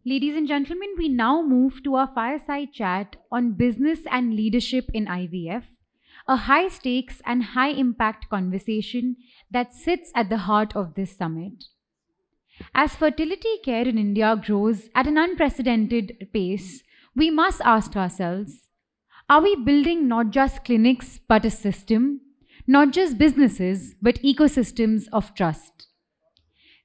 Ladies and gentlemen, we now move to our fireside chat on business and leadership in IVF, a high stakes and high impact conversation that sits at the heart of this summit. As fertility care in India grows at an unprecedented pace, we must ask ourselves, are we building not just clinics but a system, not just businesses but ecosystems of trust?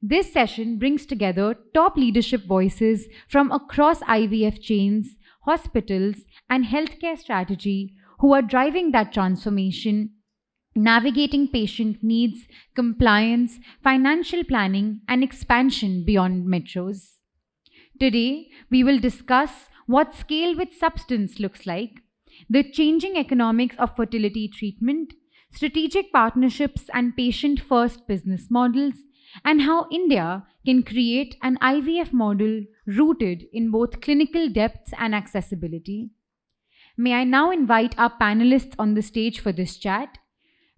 This session brings together top leadership voices from across IVF chains, hospitals, and healthcare strategy who are driving that transformation, navigating patient needs, compliance, financial planning, and expansion beyond metros. Today, we will discuss what scale with substance looks like, the changing economics of fertility treatment, strategic partnerships and patient first business models, and how India can create an IVF model rooted in both clinical depth and accessibility. May I now invite our panelists on the stage for this chat.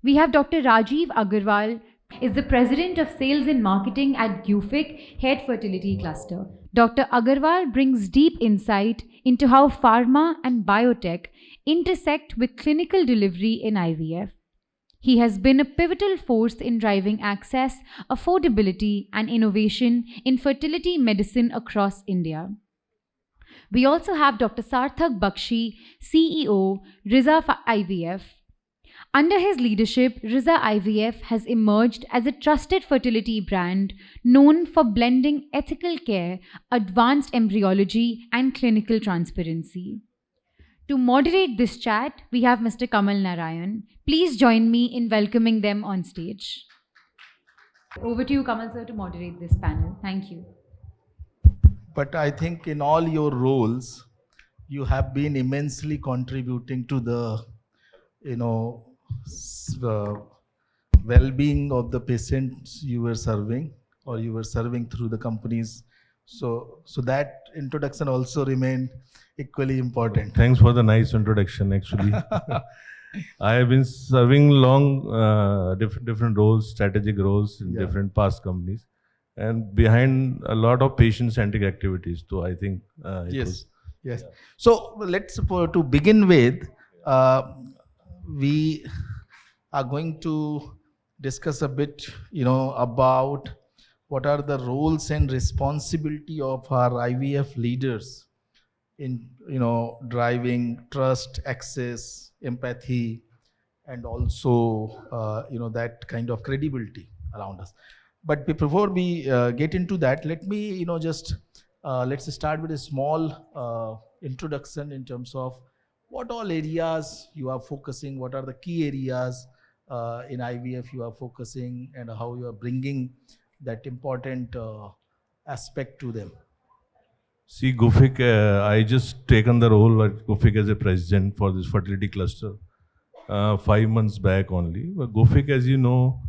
We have Dr. Rajeev Agarwal, is the President of Sales and Marketing at Gufic, Head Fertility Cluster. Dr. Agarwal brings deep insight into how pharma and biotech intersect with clinical delivery in IVF. He has been a pivotal force in driving access, affordability, and innovation in fertility medicine across India. We also have Dr. Sarthak Bakshi, CEO, Riza IVF. Under his leadership, Riza IVF has emerged as a trusted fertility brand known for blending ethical care, advanced embryology, and clinical transparency. To moderate this chat, we have Mr. Kamal Narayan. Please join me in welcoming them on stage. Over to you, Kamal sir, to moderate this panel. Thank you. But I think in all your roles, you have been immensely contributing to the, well-being of the patients you were serving, or you were serving through the companies. So that introduction also remained equally important. Thanks for the nice introduction, actually. I have been serving long different roles, strategic roles in different past companies, and behind a lot of patient-centric activities. So I think yes. So let's to begin with, we are going to discuss a bit, about what are the roles and responsibility of our IVF leaders in, driving trust, access, empathy, and also, that kind of credibility around us. But before we get into that, let me, let's start with a small introduction in terms of what all areas you are focusing, what are the key areas in IVF you are focusing, and how you are bringing that important aspect to them. See, Gufic, I just taken the role at Gufic as a president for this fertility cluster 5 months back only. But Gufic, as you know,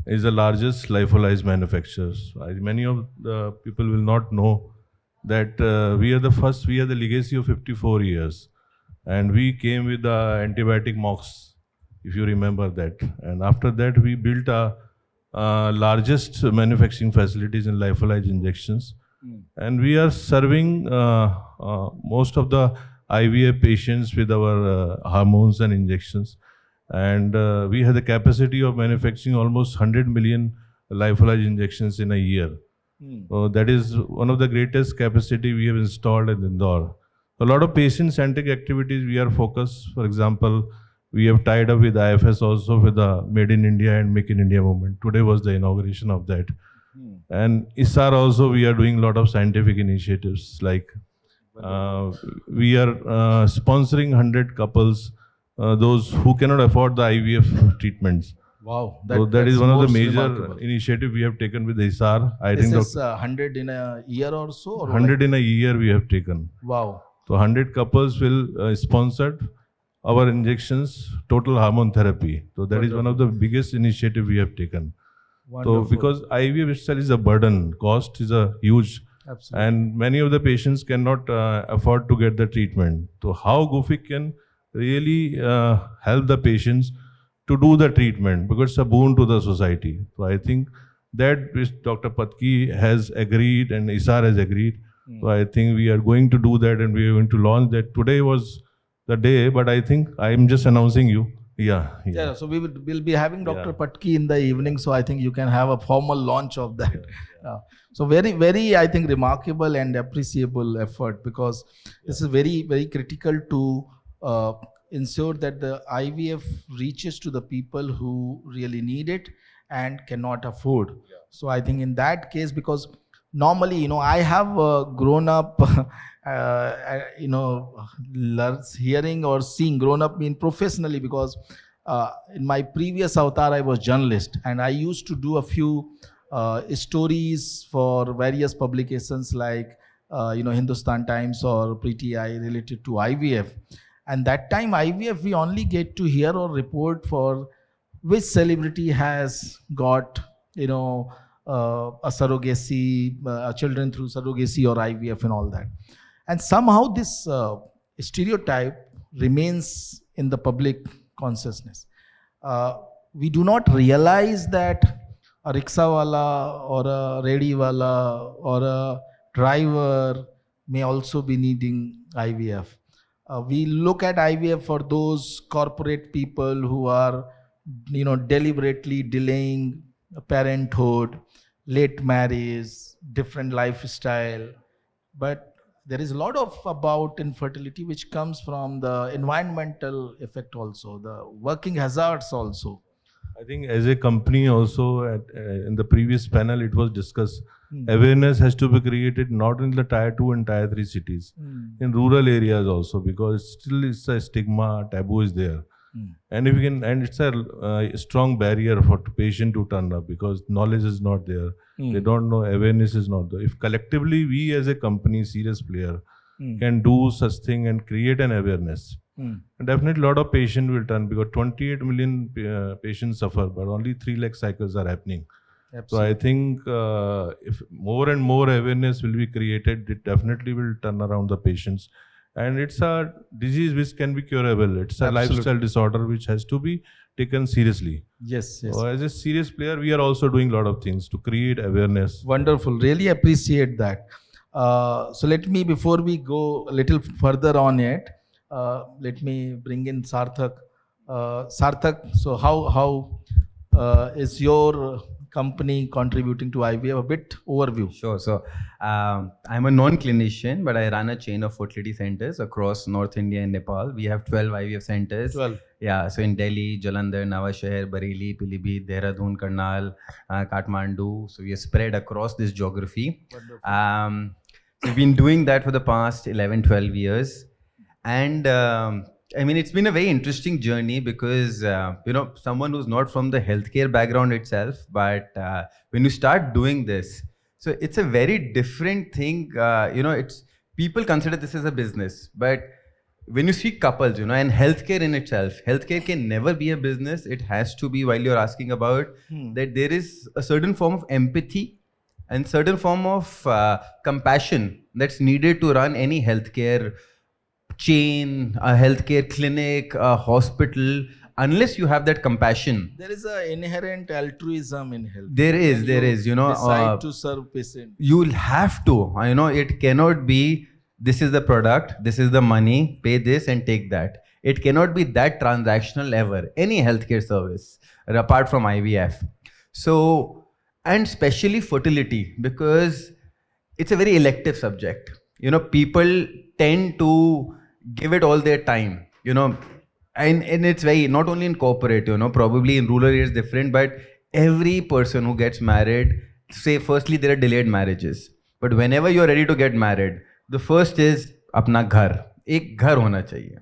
is the largest lyophilized manufacturer. Many of the people will not know that we are the legacy of 54 years. And we came with the antibiotic MOX, if you remember that. And after that, we built our largest manufacturing facilities in lyophilized injections. And we are serving most of the IVF patients with our hormones and injections. And we have the capacity of manufacturing almost 100 million lyophilized injections in a year. So that is one of the greatest capacity we have installed in Indore. A lot of patient-centric activities we are focused. For example, we have tied up with IFS also with the Made in India and Make in India movement. Today was the inauguration of that. And ISAR also, we are doing a lot of scientific initiatives, like we are sponsoring 100 couples, those who cannot afford the IVF treatments. Wow. So that is one of the major initiatives we have taken with ISAR. This is 100 in a year or so? Or 100 in a year we have taken. Wow. So 100 couples will sponsor our injections, total hormone therapy. So that is one of the biggest initiative we have taken. Wonderful. So because IVF itself is a burden, cost is a huge, absolutely, and many of the patients cannot afford to get the treatment. So how Gufic can really help the patients to do the treatment, because it's a boon to the society. So I think that which Dr. Patki has agreed and ISAR has agreed So I think we are going to do that, and we are going to launch that. Today was the day, but I think I am just announcing you. Yeah, so we'll be having Dr. Patki in the evening, so I think you can have a formal launch of that. So very, very, I think, remarkable and appreciable effort, because this is very, very critical to ensure that the IVF reaches to the people who really need it and cannot afford. So I think in that case, because normally, I have grown up, hearing or seeing, grown up mean professionally, because in my previous avatar, I was journalist, and I used to do a few stories for various publications like, Hindustan Times or PTI related to IVF. And that time IVF, we only get to hear or report for which celebrity has got, a surrogacy, children through surrogacy or IVF and all that. And somehow this stereotype remains in the public consciousness. We do not realize that a rickshaw wala or a ready wala or a driver may also be needing IVF. We look at IVF for those corporate people who are, deliberately delaying parenthood, late marriage, different lifestyle. But there is a lot of about infertility which comes from the environmental effect also, the working hazards also. I think as a company also, in the previous panel it was discussed, awareness has to be created not in the tier 2 and tier 3 cities, in rural areas also, because still it's a stigma, taboo is there. And if we can, and it's a strong barrier for patient to turn up, because knowledge is not there. They don't know, awareness is not there. If collectively we as a company, serious player, can do such thing and create an awareness, definitely a lot of patients will turn, because 28 million patients suffer, but only 3 lakh cycles are happening. Absolutely. So I think if more and more awareness will be created, it definitely will turn around the patients. And it's a disease which can be curable. It's a lifestyle disorder which has to be taken seriously. Yes. So as a serious player, we are also doing a lot of things to create awareness. Wonderful. Really appreciate that. So let me, before we go a little further on it, let me bring in Sarthak. Sarthak, so how is your company contributing to IVF? A bit overview. Sure. So I'm a non-clinician, but I run a chain of fertility centers across North India and Nepal. We have 12 IVF centers. 12. Yeah. So in Delhi, Jalandhar, Nawashahar, Bareilly, Pilibhit, Dehradun, Karnal, Kathmandu. So we are spread across this geography. So we've been doing that for the past 11, 12 years. And I mean, it's been a very interesting journey, because, someone who's not from the healthcare background itself, but when you start doing this, so it's a very different thing. It's, people consider this as a business, but when you see couples, and healthcare in itself, healthcare can never be a business. It has to be, while you're asking about that, there is a certain form of empathy and certain form of compassion that's needed to run any healthcare chain, a healthcare clinic, a hospital. Unless you have that compassion, there is an inherent altruism in health. There is, decide to serve patient. You'll have to, it cannot be, this is the product, this is the money, pay this and take that. It cannot be that transactional ever, any healthcare service, apart from IVF. So, and especially fertility, because it's a very elective subject. People tend to give it all their time, and it's very, not only in corporate, probably in rural areas different, but every person who gets married, say, firstly, there are delayed marriages. But whenever you're ready to get married, the first is अपना घर, एक घर होना चाहिए,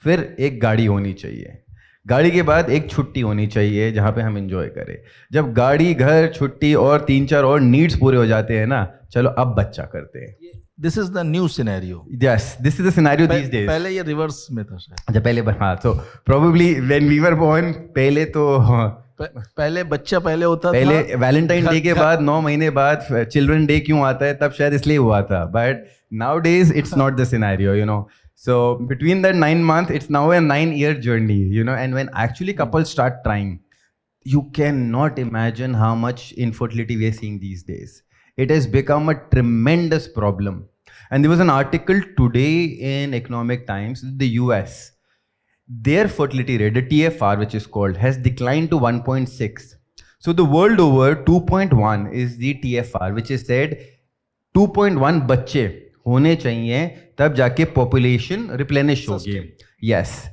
फिर एक गाड़ी होनी चाहिए, गाड़ी के बाद एक छुट्टी होनी चाहिए जहाँ पे हम एंजॉय करें. जब गाड़ी, घर, छुट्टी और 3-4 और नीड्स पूरे हो जाते हैं ना, चलो अब बच्चा करते हैं. This is the new scenario. Yes, this is the scenario these days. पहले ये reverse में था शायद. अच्छा, पहले, हाँ, so probably when we were born, पहले तो पहले बच्चा पहले होता था. पहले वैलेंटाइन डे के बाद 9 महीने बाद चिल्ड्रन डे क्यों आता है, तब शायद इसलिए हुआ था. But nowadays it's not the scenario, So between that 9 months, it's now a 9-year journey, And when actually couples start trying, you cannot imagine how much infertility we are seeing these days. It has become a tremendous problem. And there was an article today in Economic Times, the US, their fertility rate, the TFR, which is called, has declined to 1.6. So the world over, 2.1 is the TFR, which is said 2.1 बच्चे होने चाहिए तब जाके population replenish होगी. Yes.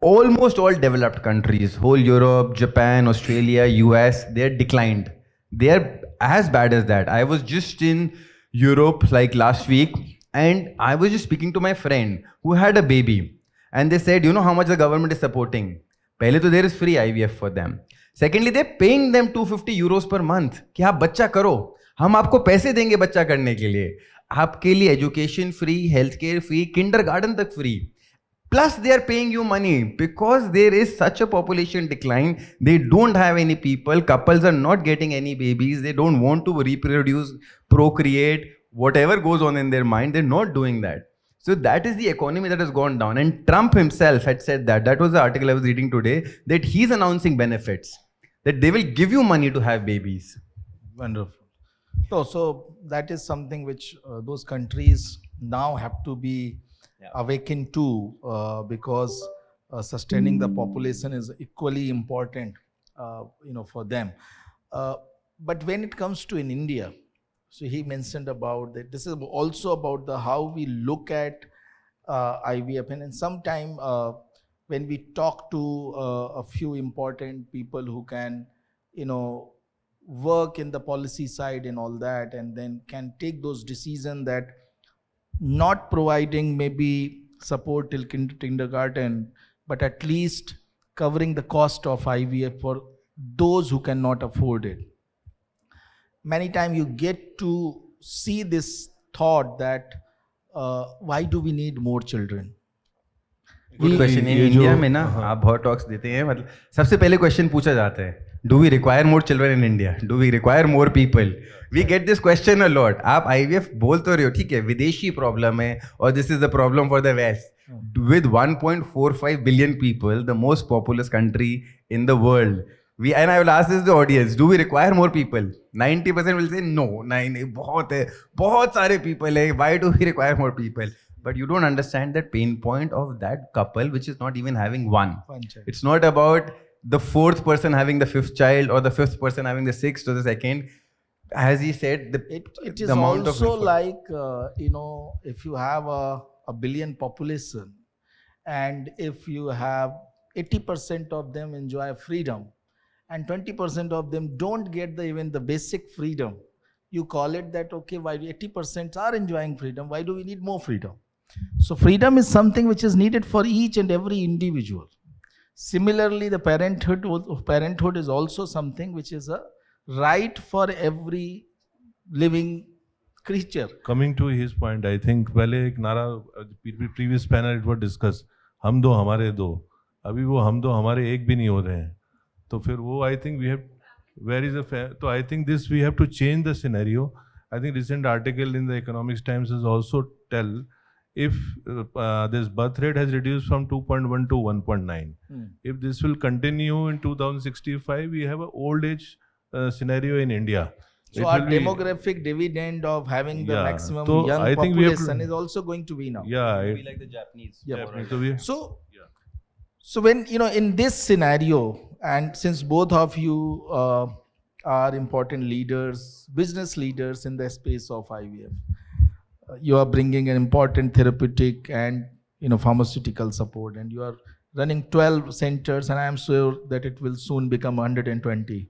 Almost all developed countries, whole Europe, Japan, Australia, US, they're declined. They're as bad as that. I was just in Europe like last week, and I was just speaking to my friend who had a baby. And they said, you know how much the government is supporting? पहले तो there is free IVF for them. Secondly, they're paying them 250 euros per month कि आप बच्चा करो, हम आपको पैसे देंगे बच्चा करने के लिए, आपके लिए education free, health care free, kindergarten तक free. Plus they are paying you money because there is such a population decline. They don't have any people. Couples are not getting any babies. They don't want to reproduce, procreate, whatever goes on in their mind. They're not doing that. So that is the economy that has gone down. And Trump himself had said that. That was the article I was reading today, that he's announcing benefits, that they will give you money to have babies. Wonderful. So that is something which those countries now have to be awakened to, because sustaining the population is equally important, for them. But when it comes to in India, so he mentioned about that this is also about the how we look at IVF, and sometime when we talk to a few important people who can, work in the policy side and all that, and then can take those decisions that not providing maybe support till kindergarten, but at least covering the cost of IVF for those who cannot afford it. Many times you get to see this thought that why do we need more children? Good question. In India में ना आप बहुत talks देते हैं, मतलब सबसे पहले question पूछा जाता है, do we require more children in India? Do we require more people? We get this question a lot. आप IVF बोल तो रहे हो, ठीक है, विदेशी problem है, और this is the problem for the West. With 1.45 billion people, the most populous country in the world, and I will ask this to the audience, do we require more people? 90% will say no, बहुत है, बहुत सारे people है, why do we require more people? But you don't understand that pain point of that couple which is not even having one child. It's not about the fourth person having the fifth child or the fifth person having the sixth or the second. As he said, it is also like, if you have a billion population, and if you have 80% of them enjoy freedom and 20% of them don't get even the basic freedom, you call it that, okay, why 80% are enjoying freedom, why do we need more freedom? So freedom is something which is needed for each and every individual. Similarly, the parenthood is also something which is a right for every living creature. Coming to his point, I think पहले एक नारा previous panel it was discussed, हम दो हमारे दो, अभी वो हम दो हमारे एक भी नहीं हो रहे हैं, तो फिर वो I think we have, where is the fair? So I think this we have to change the scenario. I think recent article in the Economics Times is also tell if this birth rate has reduced from 2.1 to 1.9. If this will continue in 2065, we have an old age scenario in India. So our demographic dividend of having the maximum young I think population is also going to be now. Yeah, it will be like the Japanese. So when, in this scenario, and since both of you are important leaders, business leaders in the space of IVF, you are bringing an important therapeutic and pharmaceutical support, and you are running 12 centers, and I am sure that it will soon become 120.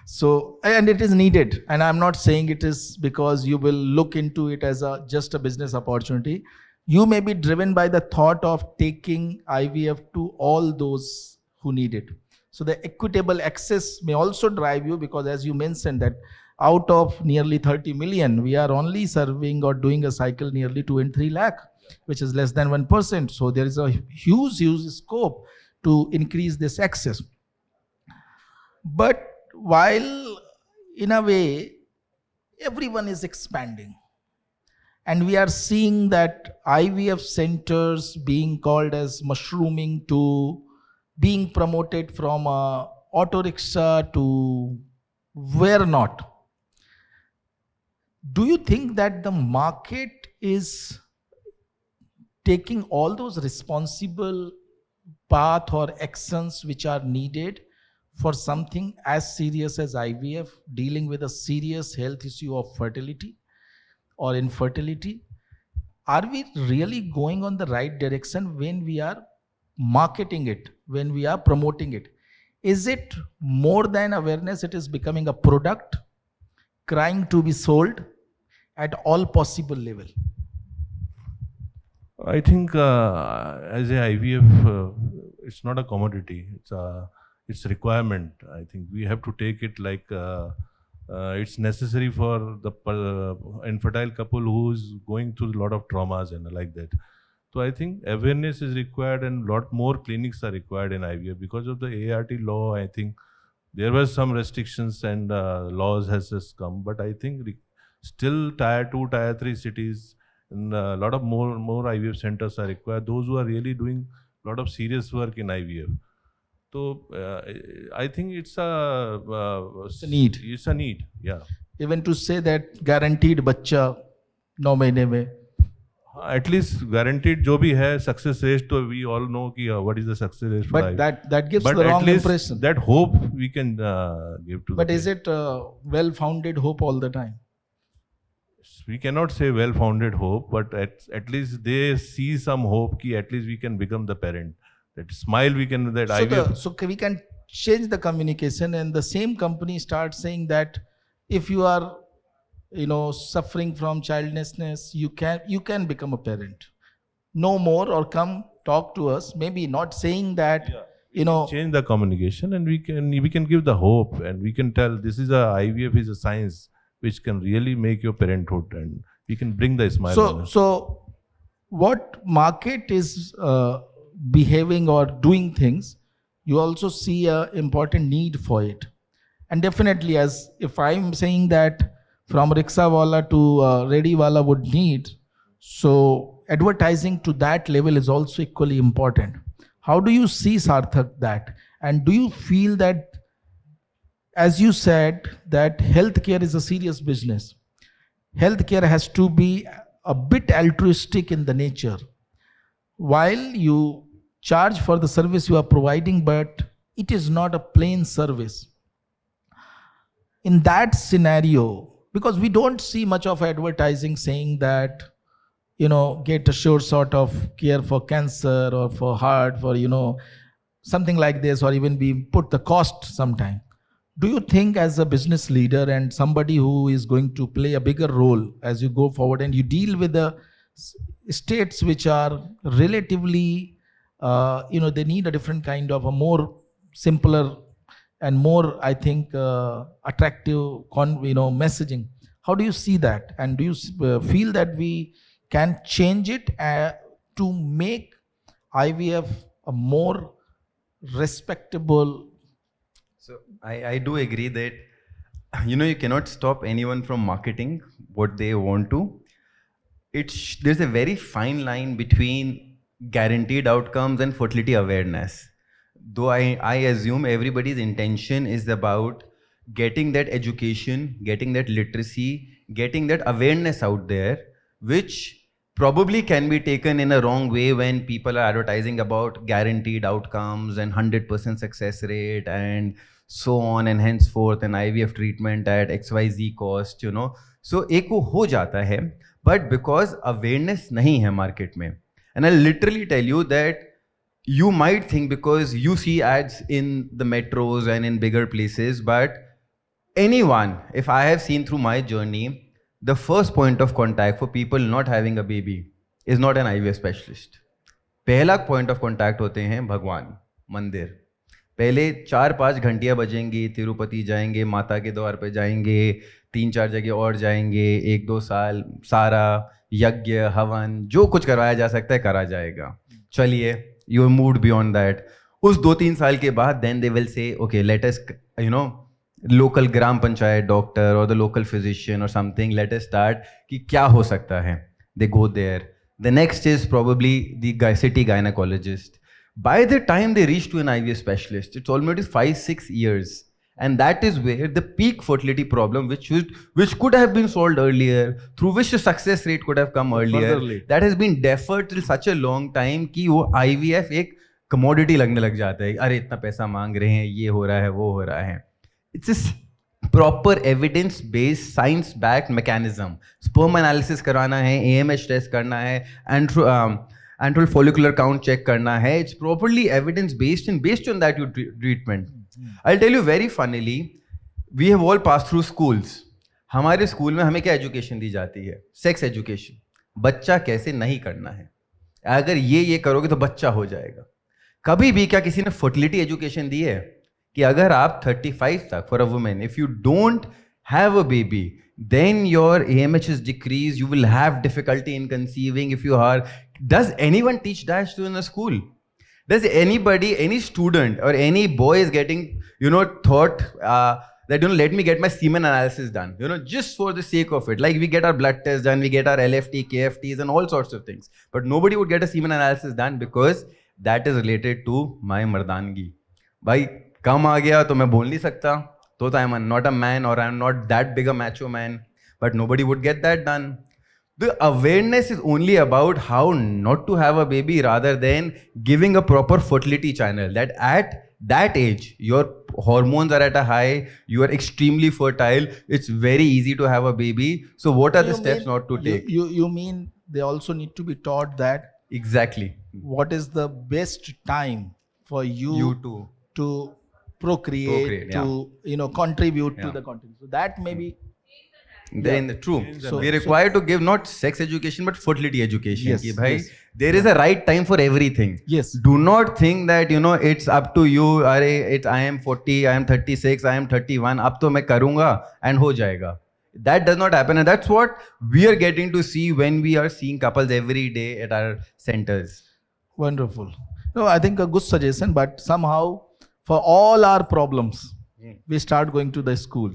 So, and it is needed, and I'm not saying it is because you will look into it as just a business opportunity. You may be driven by the thought of taking IVF to all those who need it. So the equitable access may also drive you, because as you mentioned that out of nearly 30 million, we are only serving or doing a cycle nearly 2 and 3 lakh, which is less than 1%. So there is a huge scope to increase this access. But while in a way, everyone is expanding, and we are seeing that IVF centers being called as mushrooming to being promoted from auto rickshaw to where not. Do you think that the market is taking all those responsible path or actions which are needed for something as serious as IVF, dealing with a serious health issue of fertility or infertility? Are we really going on the right direction when we are marketing it, when we are promoting it? Is it more than awareness? It is becoming a product crying to be sold at all possible level. I think as a IVF, it's not a commodity. It's a requirement. I think we have to take it like it's necessary for the infertile couple who's going through a lot of traumas and like that. So I think awareness is required, and a lot more clinics are required in IVF because of the ART law. I think there were some restrictions and laws has just come, but I think still tier 2, tier 3 cities, and a lot of more IVF centers are required. Those who are really doing a lot of serious work in IVF. So I think it's a need. It's a need, yeah. Even to say that guaranteed bachcha 9 mahine mein. At least guaranteed जो भी है success rate, तो we all know कि what is the success rate for but IVF. that gives But the at wrong least impression. that hope we can give to. But the is it well founded hope all the time? We cannot say well founded hope, but at least they see some hope कि at least we can become the parent. That smile we can, that IVF. So we can change the communication, and the same company starts saying that if you are suffering from childlessness, you can become a parent. No more, or come talk to us. Maybe not saying that, change the communication, and we can give the hope, and we can tell this is IVF is a science which can really make your parenthood, and we can bring the smile. So what market is behaving or doing things, you also see a important need for it. And definitely, as if I'm saying that from rickshaw wala to ready wala would need, so advertising to that level is also equally important. How do you see, Sarthak, that? And do you feel that, as you said, that healthcare is a serious business? Healthcare has to be a bit altruistic in the nature. While you charge for the service you are providing, but it is not a plain service. In that scenario, because we don't see much of advertising saying that, get a sure sort of care for cancer or for heart, for, something like this, or even we put the cost sometime. Do you think, as a business leader and somebody who is going to play a bigger role as you go forward and you deal with the states which are relatively, they need a different kind of a more simpler and more, I think, attractive, messaging. How do you see that? And do you feel that we can change it to make IVF a more respectable? So I do agree that, you cannot stop anyone from marketing what they want to. There's a very fine line between guaranteed outcomes and fertility awareness. Though I assume everybody's intention is about getting that education, getting that literacy, getting that awareness out there, which probably can be taken in a wrong way when people are advertising about guaranteed outcomes and 100% success rate and so on and henceforth, an IVF treatment at XYZ cost, So एक वो हो जाता है, but because awareness नहीं है market में. And I'll literally tell you that you might think because you see ads in the metros and in bigger places, but anyone, if I have seen through my journey, the first point of contact for people not having a baby is not an IVF specialist. पहला point of contact होते हैं भगवान, मंदिर. पहले 4-5 घंटियाँ बजेंगी, तिरुपति जाएंगे, माता के द्वार पे जाएंगे, 3-4 जगह और जाएंगे, 1-2 साल सारा यज्ञ हवन जो कुछ करवाया जा सकता है करा जाएगा. चलिए, you moved beyond that. उस 2-3 साल के बाद then they will say, okay, let us, local gram panchayat doctor or the local physician or something, let us start कि क्या हो सकता है. They go there. The next is probably the city gynecologist. By the time they reach to an IVF specialist, it's already 5-6 years. And that is where the peak fertility problem, which could have been solved earlier, through which the success rate could have come earlier, that has been deferred till such a long time कि वो IVF एक commodity लगने लग जाता है. अरे इतना पैसा मांग रहे हैं, ये हो रहा है, वो हो रहा है. It's a proper evidence-based, science-backed mechanism. Sperm analysis करवाना है, AMH test करना है, antral follicular count check करना है. It's properly evidence-based, and based on that you treatment. I'll tell you very funnily, we have all passed through schools. हमारे school में हमें क्या एजुकेशन दी जाती है? Sex education. बच्चा कैसे नहीं करना है. अगर ये करोगे तो बच्चा हो जाएगा. कभी भी क्या किसी ने फर्टिलिटी एजुकेशन दी है कि अगर आप 35 तक for a women, if you don't have a baby, then your AMH is decreased, you will have difficulty in conceiving if you are. Does anyone teach that to in the school? Does anybody, any student or any boy is getting, thought that, let me get my semen analysis done, just for the sake of it. Like we get our blood test done, we get our LFT, KFTs and all sorts of things. But nobody would get a semen analysis done because that is related to my mardangi. Bhai, kam aa gaya to main bol nahi sakta, to I am not a man or I am not that big a macho man. But nobody would get that done. The awareness is only about how not to have a baby rather than giving a proper fertility channel. That at that age, your hormones are at a high, you are extremely fertile, it's very easy to have a baby. So what are the steps not to take? You mean they also need to be taught that? Exactly. What is the best time for you to procreate, to contribute to the content. So that may be... True. So we require to give not sex education but fertility education. Yes, there is a right time for everything. Yes. Do not think that it's up to you. I am 40, I am 36, I am 31. Ab to main karunga and ho jayega. That does not happen, and that's what we are getting to see when we are seeing couples every day at our centers. Wonderful. No, I think a good suggestion, but somehow for all our problems, we start going to the school.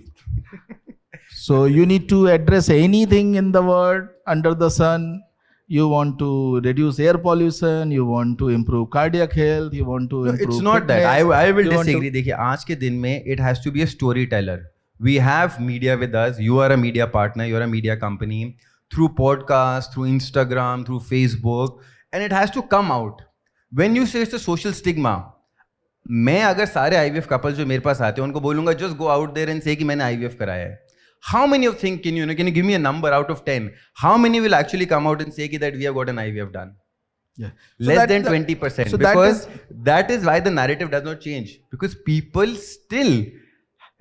So you need to address anything in the world under the sun. You want to reduce air pollution, you want to improve cardiac health, you want to improve It's not fitness, that. I will disagree. देखिए, आज के दिन में it has to be a storyteller. We have media with us. You are a media partner, you are a media company. Through podcasts, through Instagram, through Facebook. And it has to come out. When you say it's a social stigma, मैं अगर सारे IVF couples जो मेरे पास आते हैं उनको बोलूँगा just go out there and say कि मैंने IVF कराया है. How many of think can you give me a number out of 10? How many will actually come out and say that we have got an IVF done? Yeah. Less than 20%. So because that is why the narrative does not change. Because people still,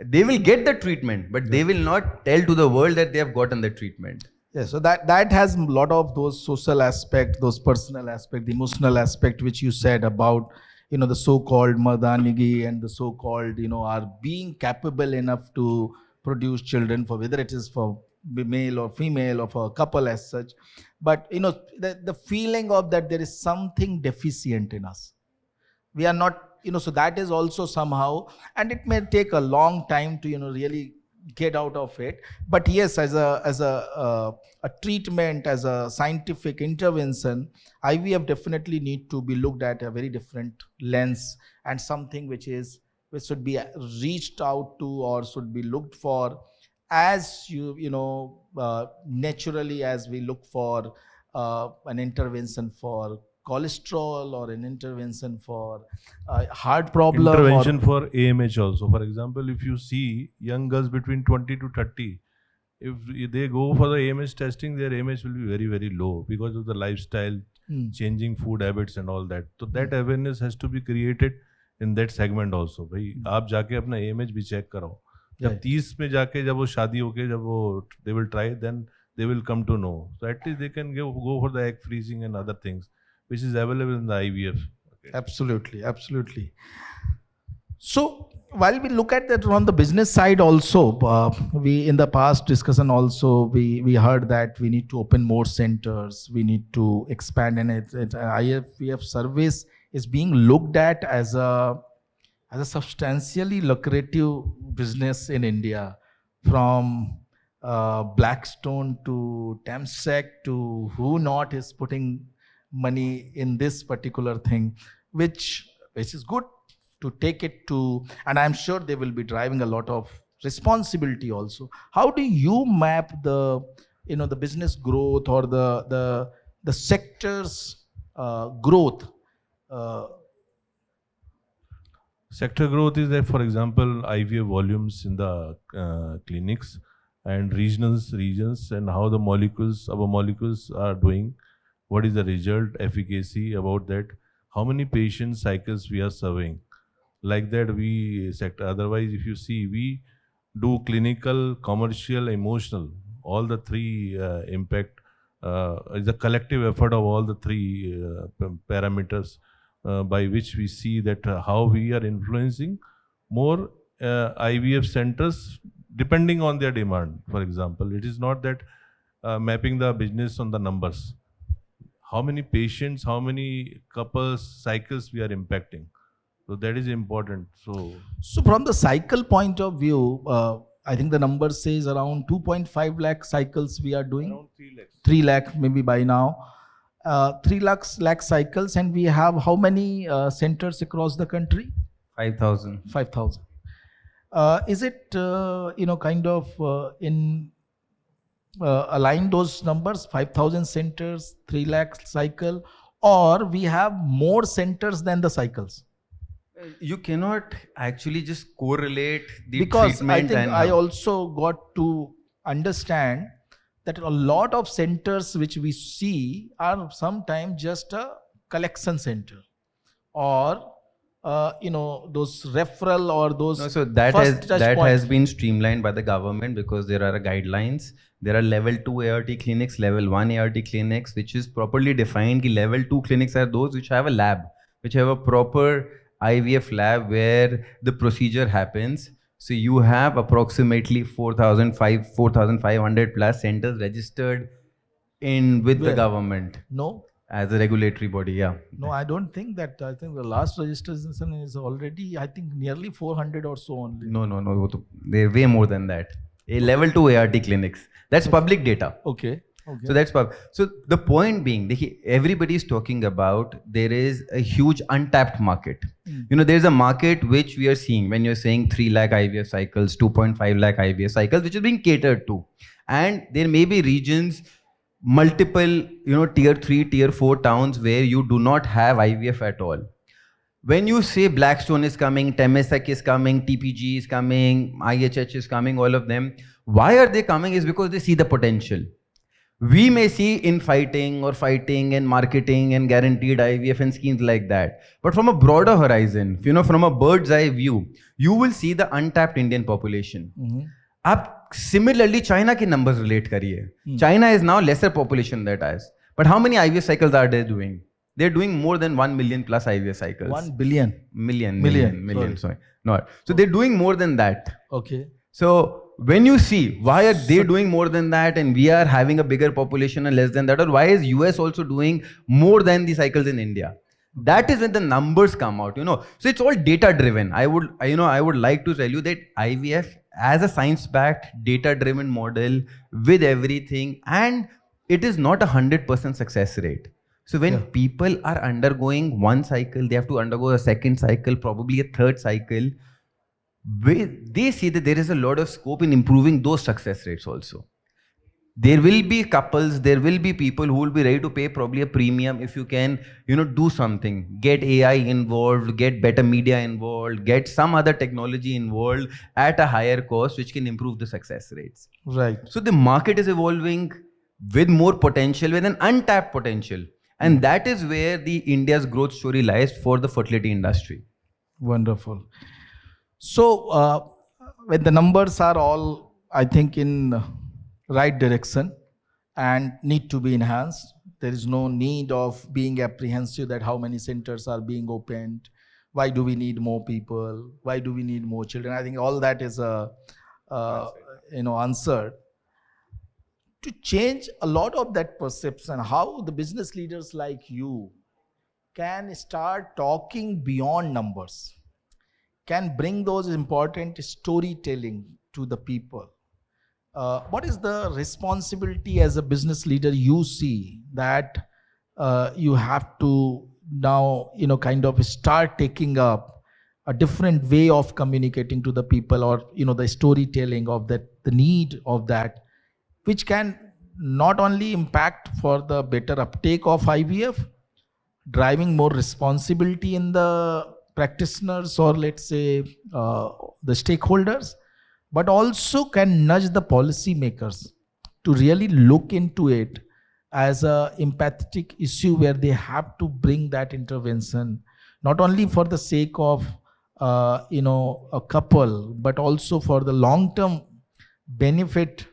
they will get the treatment, but they will not tell to the world that they have gotten the treatment. Yeah, so that has a lot of those social aspects, those personal aspects, the emotional aspect which you said about, the so-called Mardanigi and the so-called, are being capable enough to produce children, for whether it is for male or female or for a couple as such. But the feeling of that there is something deficient in us. We are not, so that is also somehow, and it may take a long time to really get out of it. But yes, as a treatment, as a scientific intervention, IVF definitely need to be looked at a very different lens, and something which should be reached out to or should be looked for as naturally as we look for an intervention for cholesterol or an intervention for heart problem. Intervention for AMH also. For example, if you see young girls between 20 to 30, if they go for the AMH testing, their AMH will be very, very low because of the lifestyle, changing food habits and all that. So that awareness has to be created in that segment also. भाई आप जाके अपना AMH भी check कराओ. जब 30 में जाके जब वो शादी होके जब वो they will try, then they will come to know. So at least they can go for the egg freezing and other things, which is available in the IVF. Okay. Absolutely. So while we look at that on the business side also, we in the past discussion also we heard that we need to open more centers, we need to expand, and IVF service is being looked at as a substantially lucrative business in India, from Blackstone to Temasek to who not is putting money in this particular thing, which is good to take it to, and I'm sure they will be driving a lot of responsibility also. How do you map the, the business growth or the sector's growth? Sector growth is that, for example, IVF volumes in the clinics and regions, and how the our molecules are doing. What is the result, efficacy about that? How many patient cycles we are serving? Like that we sector. Otherwise, if you see, we do clinical, commercial, emotional. All the three impact is a collective effort of all the three parameters by which we see that how we are influencing more IVF centers depending on their demand. For example, it is not that mapping the business on the numbers. How many patients, how many couples, cycles we are impacting. So that is important. So from the cycle point of view, I think the number says around 2.5 lakh cycles we are doing. Around 3 lakhs. 3 lakh maybe by now. 3 lakh cycles, and we have how many centers across the country? 5,000. 5,000. Is it kind of in align those numbers, 5,000 centers, 3 lakh cycle, or we have more centers than the cycles? You cannot actually just correlate the because treatment. I think I also got to understand that a lot of centers which we see are sometimes just a collection center, or those referral or those. No, so that has been streamlined by the government, because there are guidelines. There are level 2 ART clinics, level 1 ART clinics, which is properly defined. Ki level 2 clinics are those which have a lab, which have a proper IVF lab where the procedure happens. So you have approximately 4,500 plus centers registered with the government. No. As a regulatory body, yeah. No, I don't think that. I think the last registration is already, I think, nearly 400 or so only. No. They're way more than that. Level 2 ART clinics. That's public data. Okay. So that's so the point being, everybody is talking about there is a huge untapped market. There's a market which we are seeing when you're saying 3 lakh IVF cycles, 2.5 lakh IVF cycles, which is being catered to. And there may be regions, multiple, tier 3, tier 4 towns where you do not have IVF at all. When you say Blackstone is coming, Temasek is coming, TPG is coming, IHH is coming, all of them, why are they coming is because they see the potential. We may see infighting and marketing and guaranteed IVF and schemes like that. But from a broader horizon, from a bird's eye view, you will see the untapped Indian population. Up similarly, China ke numbers relate kariye. China is now lesser population than us. But how many IVF cycles are they doing? They're doing more than 1 million plus IVF cycles. 1 billion? Million. Sorry. No. So they're doing more than that. Okay. So when you see why are they doing more than that and we are having a bigger population and less than that, or why is US also doing more than the cycles in India? That is when the numbers come out, So it's all data driven. I would like to tell you that IVF as a science-backed, data-driven model with everything, and it is not 100% success rate. So when people are undergoing one cycle, they have to undergo a second cycle, probably a third cycle. They see that there is a lot of scope in improving those success rates also. There will be couples, there will be people who will be ready to pay probably a premium if you can, do something, get AI involved, get better media involved, get some other technology involved at a higher cost, which can improve the success rates. Right. So the market is evolving with more potential, with an untapped potential. And that is where the India's growth story lies for the fertility industry. Wonderful. So when the numbers are all, I think, in right direction and need to be enhanced, there is no need of being apprehensive that how many centers are being opened, why do we need more people, why do we need more children. I think all that is answered. To change a lot of that perception, how the business leaders like you can start talking beyond numbers, can bring those important storytelling to the people. What is the responsibility as a business leader you see that you have to now, kind of start taking up a different way of communicating to the people, or the storytelling of that, the need of that, which can not only impact for the better uptake of IVF, driving more responsibility in the practitioners, or let's say the stakeholders, but also can nudge the policy makers to really look into it as a empathetic issue where they have to bring that intervention, not only for the sake of a couple, but also for the long-term benefit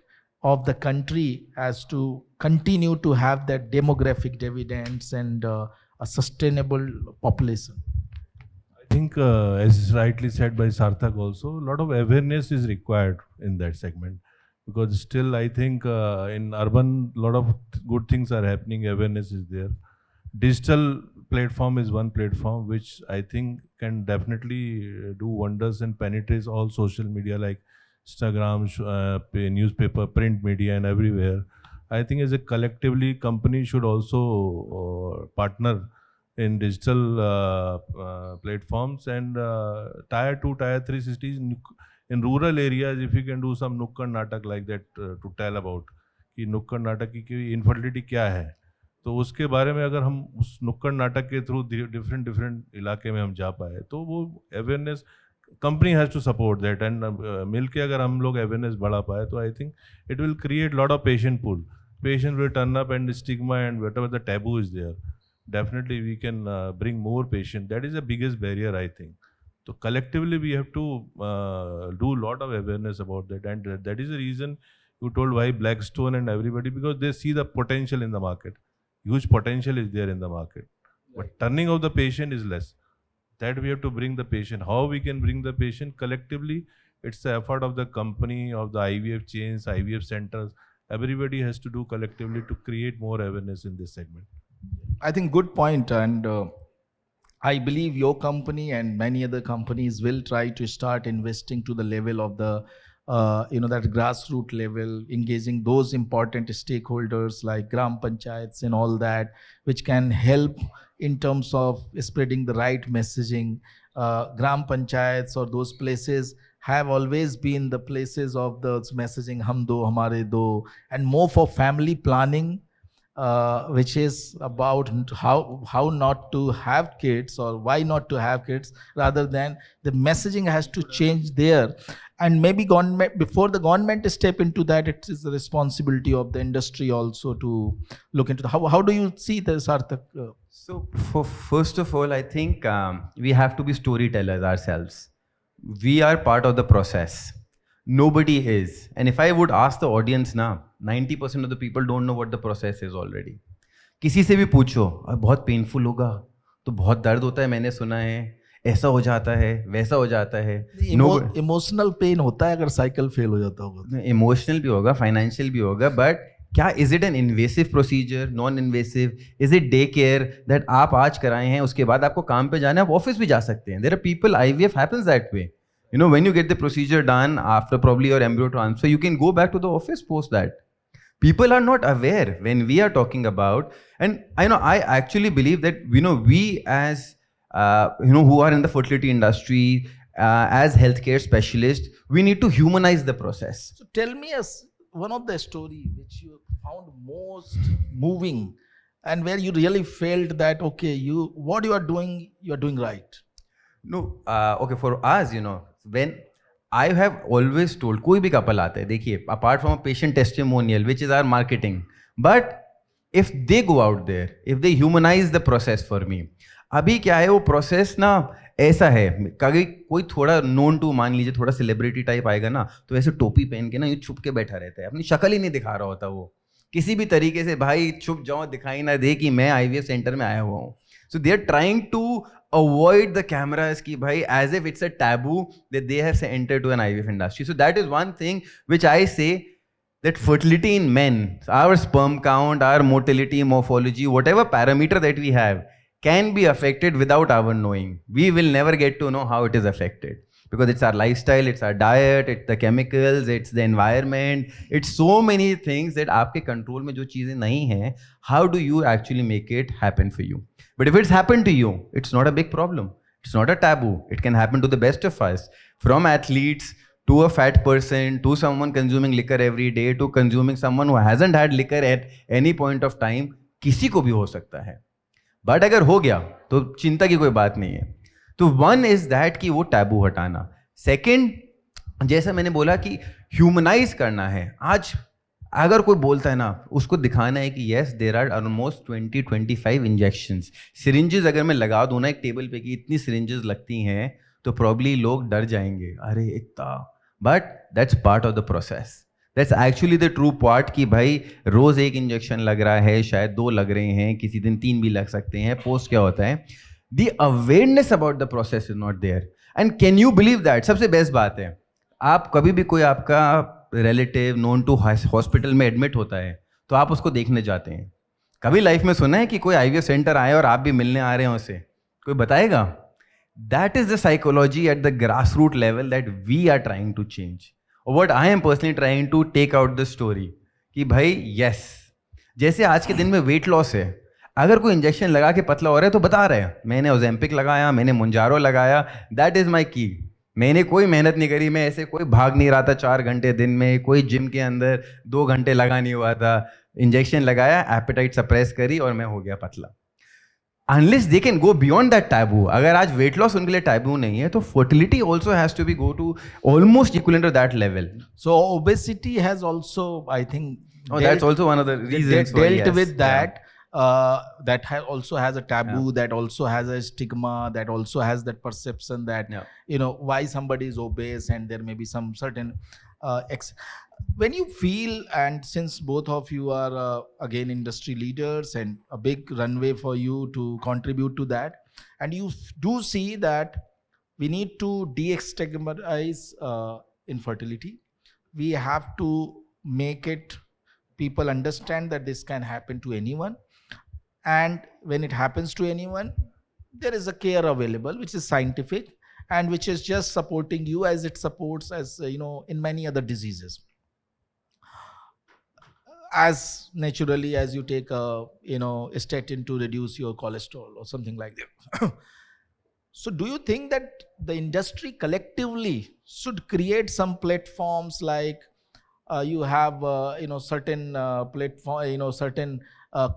of the country, as to continue to have that demographic dividends and a sustainable population. I think, as rightly said by Sarthak also, a lot of awareness is required in that segment, because still I think in urban, a lot of good things are happening, awareness is there. Digital platform is one platform which I think can definitely do wonders and penetrates all social media like Instagram, newspaper, print media and everywhere. I think as a collectively company should also partner in digital platforms, and tier 2, tier 3 cities, in rural areas, if you can do some nukkad natak like that to tell about कि नुक्कड़ नाटक की infertility क्या है, तो उसके बारे में अगर हम उस नुक्कड़ नाटक के थ्रू डिफरेंट इलाके में हम जा पाए, तो वो awareness company has to support that, and मिल के अगर हम लोग अवेयरनेस बढ़ा पाए, तो I think it will create lot of patient pool. Patient will turn up, and the stigma and whatever the taboo is there, definitely we can bring more patient. That is the biggest barrier, I think. So collectively we have to do a lot of awareness about that, and that is the reason you told why Blackstone and everybody, because they see the potential in the market. Huge potential is there in the market, but turning of the patient is less. That we have to bring the patient. How we can bring the patient collectively? It's the effort of the company, of the IVF chains, IVF centers. Everybody has to do collectively to create more awareness in this segment. I think good point, and I believe your company and many other companies will try to start investing to the level of the that grassroots level, engaging those important stakeholders like gram panchayats and all that, which can help in terms of spreading the right messaging. Gram panchayats or those places have always been the places of the messaging hum do hamare do, and more for family planning, which is about how not to have kids or why not to have kids, rather than the messaging has to change there. And maybe government, before the government step into that, it is the responsibility of the industry also to look into how do you see this, Sarthak? So first of all, I think we have to be storytellers ourselves. We are part of the process. Nobody is. And if I would ask the audience now, 90% of the people don't know what the process is already. किसी से भी पूछो, बहुत painful होगा, तो बहुत दर्द होता है, मैंने सुना है, ऐसा हो जाता है, वैसा हो जाता है. इमोशनल पेन होता है अगर साइकिल फेल हो जाता होगा. इमोशनल भी होगा, फाइनेंशियल भी होगा, बट क्या is it an invasive procedure, non invasive? Is it day care that आप आज कराए हैं, उसके बाद आपको काम पे जाना है, आप ऑफिस भी जा सकते हैं. There are people, IVF happens that way. You know, when you get the procedure done after probably your embryo transfer, you can go back to the office post that. People are not aware when we are talking about, and I actually believe that we as who are in the fertility industry, as healthcare specialists, we need to humanize the process. So tell me one of the story which you found most moving, and where you really felt that okay, what you are doing right. No, okay, for us, when I have always told, कोई भी couple आते हैं, देखिए, apart from a patient testimonial, which is our marketing, but if they go out there, if they humanize the process for me, अभी क्या है वो process ना ऐसा है, कोई थोड़ा known to, मान लीजिए थोड़ा celebrity type आएगा ना, तो ऐसे टोपी पहन के ना ये छुप के बैठा रहता है, अपनी शक्ल ही नहीं दिखा रहा होता वो, किसी भी तरीके से, भाई छुप जाओ, दिखाई ना दे कि मैं IVF सेंटर में आया हुआ हूँ. So they are trying to avoid the cameras ki bhai, as if it's a taboo that they have entered to an IVF industry. So that is one thing which I say, that fertility in men, our sperm count, our motility, morphology, whatever parameter that we have, can be affected without our knowing. We will never get to know how it is affected, because it's our lifestyle, it's our diet, it's the chemicals, it's the environment, it's so many things that आपके control में जो चीजें नहीं हैं, how do you actually make it happen for you? But if it's happened to you, it's not a big problem. It's not a taboo. It can happen to the best of us. From athletes to a fat person, to someone consuming liquor every day, to consuming someone who hasn't had liquor at any point of time, किसी को भी हो सकता है. But अगर हो गया तो चिंता की कोई बात नहीं है. तो one is that कि वो taboo हटाना. Second, जैसा मैंने बोला कि ह्यूमनाइज करना है. आज अगर कोई बोलता है ना, उसको दिखाना है कि yes there are almost 20-25 injections. Syringes अगर मैं लगा दूँ ना एक टेबल पे कि इतनी सिरिंजेस लगती हैं, तो प्रॉब्ली लोग डर जाएंगे, अरे इतना. But that's part of the process. That's actually the true part कि भाई रोज एक इंजेक्शन लग रहा है, शायद 2 लग रहे हैं, किसी दिन 3 भी लग सकते हैं. पोस्ट क्या होता है, the awareness about the process is not there. And can you believe that, सबसे बेस्ट बात है, आप कभी भी कोई आपका रिलेटिव नोन टू हॉस्पिटल में एडमिट होता है तो आप उसको देखने जाते हैं. कभी लाइफ में सुना है कि कोई आईवीएफ सेंटर आए और आप भी मिलने आ रहे हैं उससे? कोई बताएगा? That is the psychology at the grass root level that we are trying to change. और what I am personally trying to take out the story कि भाई यस, जैसे आज के दिन में वेट लॉस है, अगर कोई इंजेक्शन लगा के पतला हो रहा है तो बता रहे हैं मैंने ओजेम्पिक लगाया, मैंने मुंजारो लगाया, दैट इज माई की. मैंने कोई मेहनत नहीं करी, मैं ऐसे कोई भाग नहीं रहा था 4 घंटे दिन में, कोई जिम के अंदर 2 घंटे लगा नहीं हुआ था. इंजेक्शन लगाया, एपेटाइट सप्रेस करी और मैं हो गया पतला. Unless they can go beyond that taboo. अगर आज वेट लॉस उनके लिए टैबू नहीं है, तो fertility also has to be go to almost equivalent to that level. So obesity has also, I think, that's also one of the reasons why, dealt yes, with that. That also has a taboo, that also has a stigma, that also has that perception that why somebody is obese, and there may be some certain when you feel, and since both of you are again industry leaders and a big runway for you to contribute to that, and you do see that we need to de-stigmatize infertility. We have to make it people understand that this can happen to anyone. And when it happens to anyone, there is a care available which is scientific and which is just supporting you as it supports as in many other diseases. As naturally as you take a statin to reduce your cholesterol or something like that. So do you think that the industry collectively should create some platforms like you have certain platform, certain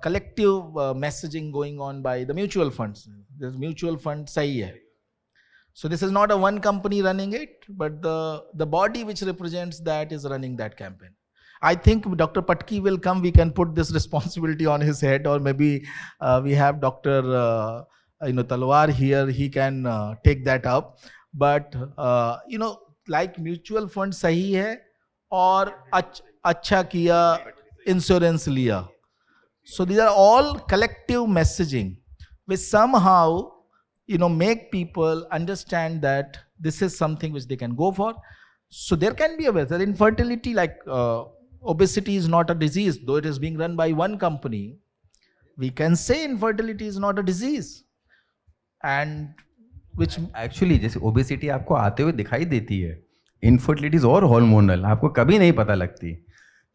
collective messaging going on by the mutual funds? This mutual fund sahi hai. So this is not a one company running it, but the body which represents that is running that campaign. I think Dr. Patki will come. We can put this responsibility on his head, or maybe we have Dr. Talwar here. He can take that up. But like mutual fund sahi hai, or अच्छा किया, insurance लिया. So these are all collective messaging which somehow make people understand that this is something which they can go for. So there can be a way that infertility, like obesity, is not a disease, though it is being run by one company. We can say infertility is not a disease, and which actually जैसे obesity आपको आते हुए दिखाई देती है, infertility is और hormonal, आपको कभी नहीं पता लगती.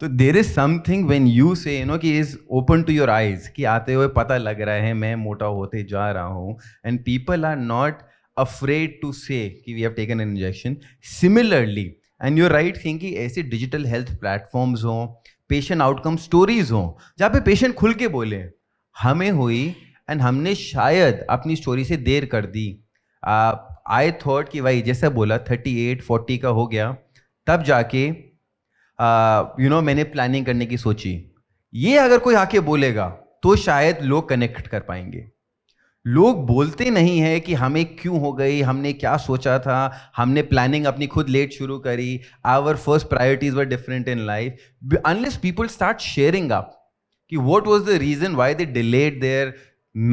तो there is something when you say कि is open to your eyes, कि आते हुए पता लग रहा है मैं मोटा होते जा रहा हूँ, and people are not afraid to say कि we have taken an injection. Similarly, and your right thing कि ऐसे डिजिटल हेल्थ प्लेटफॉर्म्स हों, पेशेंट आउटकम स्टोरीज हों, जहाँ पे पेशेंट खुल के बोले हमें हुई एंड हमने शायद अपनी स्टोरी से देर कर दी. आई थॉट कि भाई जैसा बोला 38-40 का हो गया, तब जाके मैंने प्लानिंग करने की सोची. ये अगर कोई आके बोलेगा तो शायद लोग कनेक्ट कर पाएंगे. लोग बोलते नहीं है कि हमें क्यों हो गई, हमने क्या सोचा था, हमने प्लानिंग अपनी खुद लेट शुरू करी, our first priorities were different in life. Unless people start sharing up कि what was the reason why they delayed their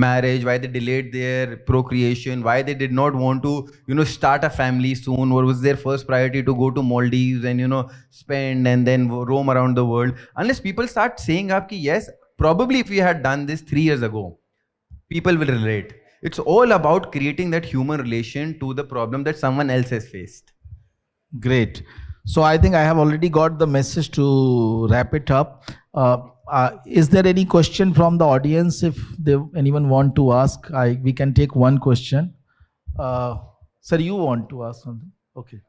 marriage, why they delayed their procreation, why they did not want to start a family soon, or was their first priority to go to Maldives and spend and then roam around the world. Unless people start saying up ki yes, probably if we had done this 3 years ago, people will relate. It's all about creating that human relation to the problem that someone else has faced. Great. So I think I have already got the message to wrap it up. Is there any question from the audience? If anyone want to ask, we can take one question. Sir, you want to ask something? Okay.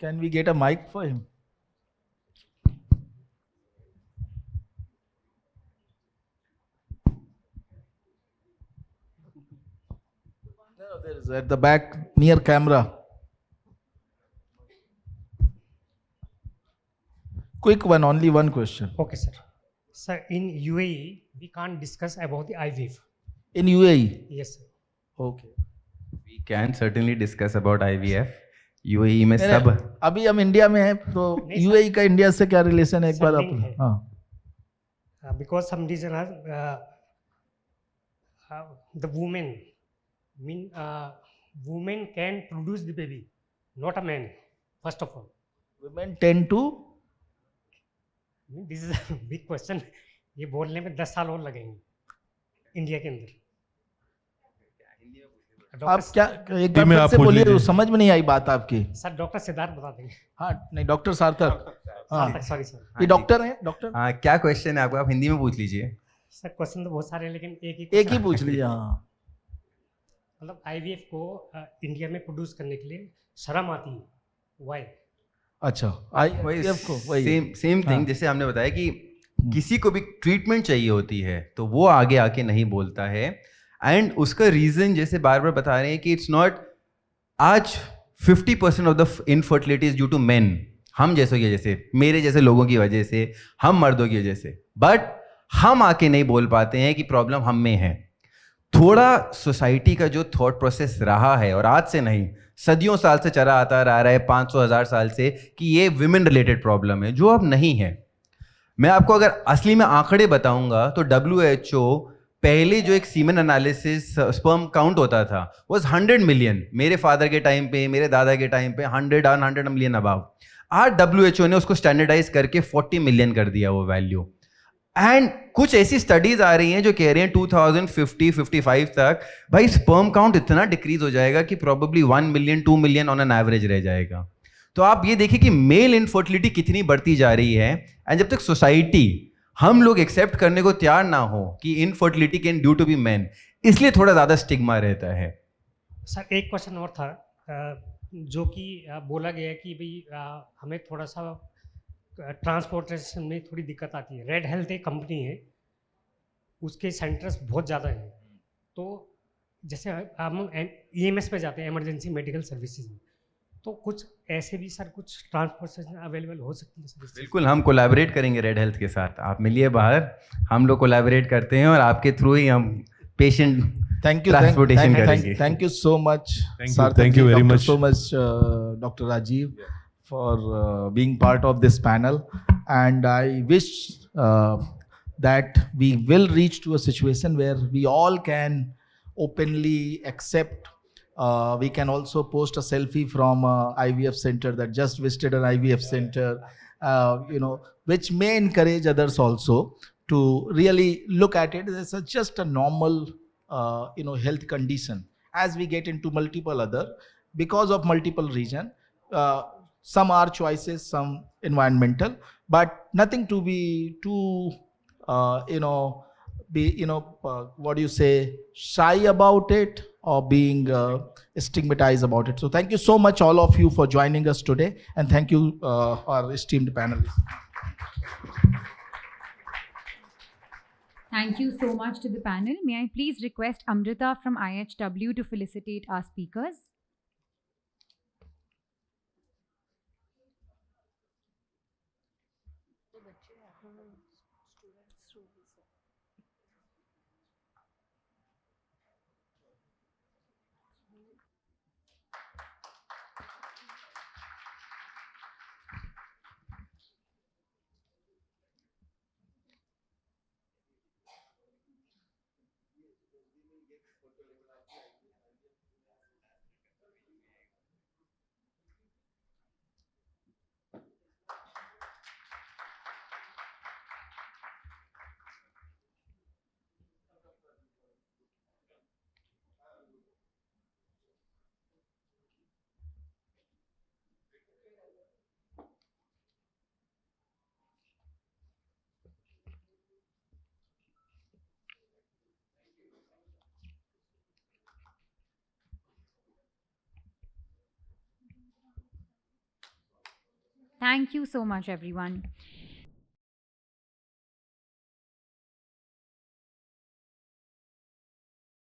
Can we get a mic for him? No, there is at the back near camera. Quick one, only one question. Okay, sir. Sir, in UAE, we can't discuss about the IVF. In UAE? Yes, sir. Okay. We can certainly discuss about IVF. UAE में सब अभी हम India में हैं तो UAE का India से क्या रिलेशन है एक बार आप हाँ because some reason the women can produce the baby, not a man. First of all, women tend to. This is a big question. ये बोलने में 10 साल और लगेंगे इंडिया के अंदर. आप क्या एक बार फिर से बोलिए, समझ में नहीं आई बात आपकी. सर डॉक्टर सिद्धार्थ बता देंगे. हाँ नहीं डॉक्टर सार्थक. हाँ सॉरी सर. ये डॉक्टर है डॉक्टर. हाँ क्या क्वेश्चन है आपका, आप हिंदी में पूछ लीजिए. सर क्वेश्चन तो बहुत सारे हैं लेकिन एक ही पूछ लीजिए. हाँ मतलब आईवीएफ को इंडिया में प्रोड्यूस करने के लिए शर्म आती है. व्हाई? अच्छा आईवीएफ को वही सेम थिंग जैसे हमने बताया कि किसी को भी ट्रीटमेंट चाहिए होती है तो वो आगे आके नहीं बोलता है. एंड उसका रीजन जैसे बार बार बता रहे हैं कि इट्स नॉट, आज 50% of the infertility is due to men, हम जैसों की, जैसे मेरे जैसे लोगों की वजह से, हम मर्दों की वजह से. बट हम आके नहीं बोल पाते हैं कि प्रॉब्लम हम में है. थोड़ा सोसाइटी का जो थॉट प्रोसेस रहा है, और आज से नहीं सदियों साल से चला आता रहा है, 500,000 साल से, कि ये विमेन रिलेटेड प्रॉब्लम है, जो अब नहीं है. मैं आपको अगर असली में आंकड़े बताऊंगा तो WHO पहले जो एक सीमेन एनालिसिस स्पर्म काउंट होता था वाज 100 मिलियन. मेरे फादर के टाइम पे, मेरे दादा के टाइम पे 100 मिलियन अबाव. आज WHO ने उसको स्टैंडर्डाइज करके 40 मिलियन कर दिया वो वैल्यू. एंड कुछ ऐसी स्टडीज आ रही हैं जो कह रहे हैं 2050-55 तक भाई स्पर्म काउंट इतना डिक्रीज हो जाएगा कि probably 1 million 2 million on an average रह जाएगा. तो आप ये देखिए कि मेल इनफर्टिलिटी कितनी बढ़ती जा रही है. एंड जब तक सोसाइटी, हम लोग एक्सेप्ट करने को तैयार ना हो कि infertility can due to be man, इसलिए थोड़ा ज्यादा स्टिग्मा रहता है. सर एक क्वेश्चन और था जो कि बोला गया कि भाई हमें थोड़ा सा ट्रांसपोर्टेशन में थोड़ी दिक्कत आती है. रेड हेल्थ एक कंपनी है, उसके सेंटर्स बहुत ज़्यादा हैं. तो जैसे हम EMS पे जाते हैं, इमरजेंसी मेडिकल सर्विसेज में, तो कुछ ऐसे भी सर कुछ ट्रांसपोर्टेशन अवेलेबल हो सकती है सर? बिल्कुल, हम कोलैबोरेट करेंगे रेड हेल्थ के साथ. आप मिलिए बाहर, हम लोग कोलैबोरेट करते हैं और आपके थ्रू ही हम पेशेंट ट्रांसपोर्टेशन करेंगे. Thank you so much. Thank you very much. So much, Dr. Rajeev, for being part of this panel. And I wish that we will reach to a situation where we all can openly accept. We can also post a selfie from IVF center that just visited an IVF center, which may encourage others also to really look at it as just a normal, health condition. As we get into multiple other, because of multiple reason, some are choices, some environmental, but nothing to be too, what do you say, shy about it or being stigmatized about it. So thank you so much all of you for joining us today, and thank you our esteemed panelists. Thank you so much to the panel. May I please request Amrita from IHW to felicitate our speakers. Thank you so much, everyone.